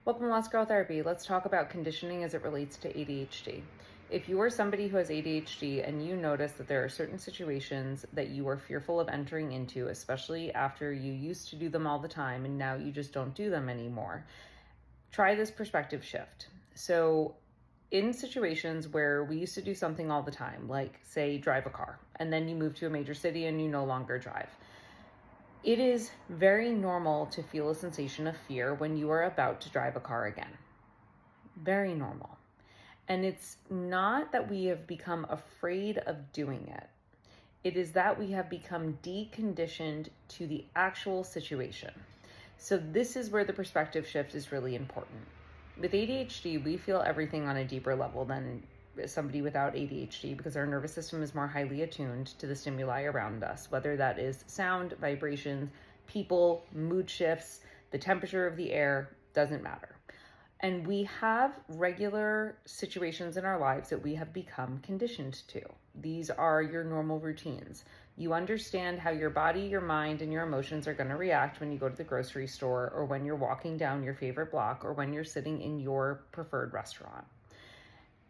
Welcome to Lost Girl Therapy. Let's talk about conditioning as it relates to ADHD. If you are somebody who has ADHD and you notice that there are certain situations that you are fearful of entering into, especially after you used to do them all the time and now you just don't do them anymore, try this perspective shift. So, in situations where we used to do something all the time, like say drive a car, and then you move to a major city and you no longer drive, it is very normal to feel a sensation of fear when you are about to drive a car again. Very normal. And it's not that we have become afraid of doing it. It is that we have become deconditioned to the actual situation. So this is where the perspective shift is really important. With ADHD, we feel everything on a deeper level than somebody without ADHD because our nervous system is more highly attuned to the stimuli around us, whether that is sound, vibrations, people, mood shifts, the temperature of the air, doesn't matter. And we have regular situations in our lives that we have become conditioned to. These are your normal routines. You understand how your body, your mind, and your emotions are going to react when you go to the grocery store or when you're walking down your favorite block or when you're sitting in your preferred restaurant.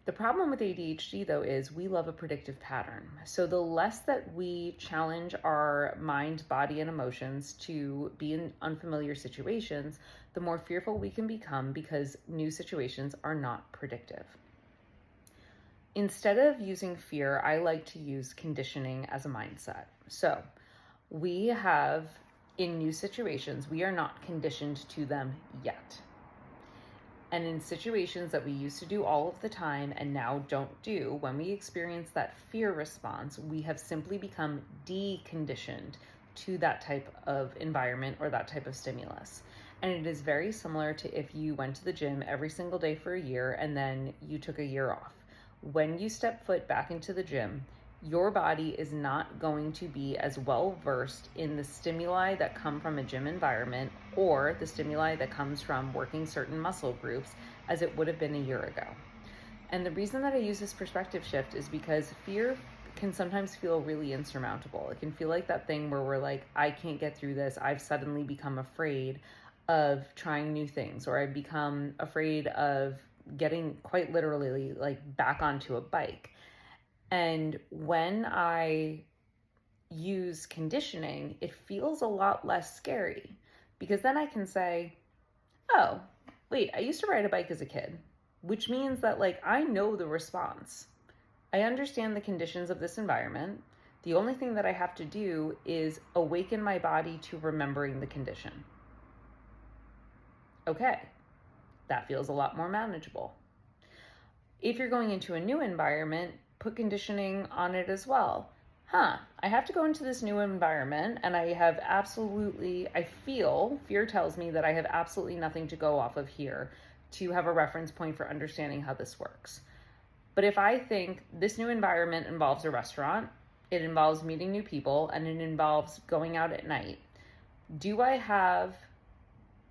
The problem with ADHD, though, is we love a predictive pattern. So the less that we challenge our mind, body, and emotions to be in unfamiliar situations, the more fearful we can become because new situations are not predictive. Instead of using fear, I like to use conditioning as a mindset. So we have, in new situations, we are not conditioned to them yet. And in situations that we used to do all of the time and now don't do, when we experience that fear response, we have simply become deconditioned to that type of environment or that type of stimulus. And it is very similar to if you went to the gym every single day for a year and then you took a year off. When you step foot back into the gym, your body is not going to be as well versed in the stimuli that come from a gym environment or the stimuli that comes from working certain muscle groups as it would have been a year ago. And the reason that I use this perspective shift is because fear can sometimes feel really insurmountable. It can feel like that thing where we're like, I can't get through this. I've suddenly become afraid of trying new things, or I've become afraid of getting quite literally like back onto a bike. And when I use conditioning, it feels a lot less scary because then I can say, oh, wait, I used to ride a bike as a kid, which means that like I know the response. I understand the conditions of this environment. The only thing that I have to do is awaken my body to remembering the condition. Okay, that feels a lot more manageable. If you're going into a new environment, put conditioning on it as well. I have to go into this new environment and I feel, fear tells me that I have absolutely nothing to go off of here to have a reference point for understanding how this works. But if I think this new environment involves a restaurant, it involves meeting new people, and it involves going out at night, do I have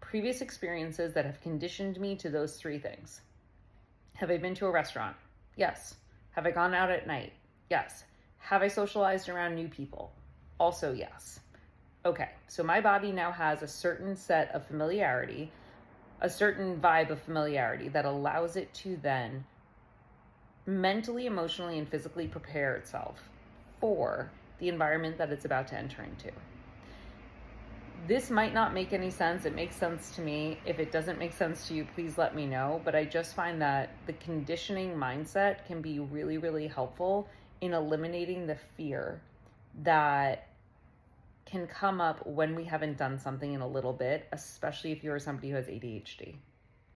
previous experiences that have conditioned me to those three things? Have I been to a restaurant? Yes. Have I gone out at night? Yes. Have I socialized around new people? Also, yes. Okay, so my body now has a certain set of familiarity, a certain vibe of familiarity that allows it to then mentally, emotionally, and physically prepare itself for the environment that it's about to enter into. This might not make any sense. It makes sense to me. If it doesn't make sense to you, please let me know. But I just find that the conditioning mindset can be really, really helpful in eliminating the fear that can come up when we haven't done something in a little bit, especially if you're somebody who has ADHD.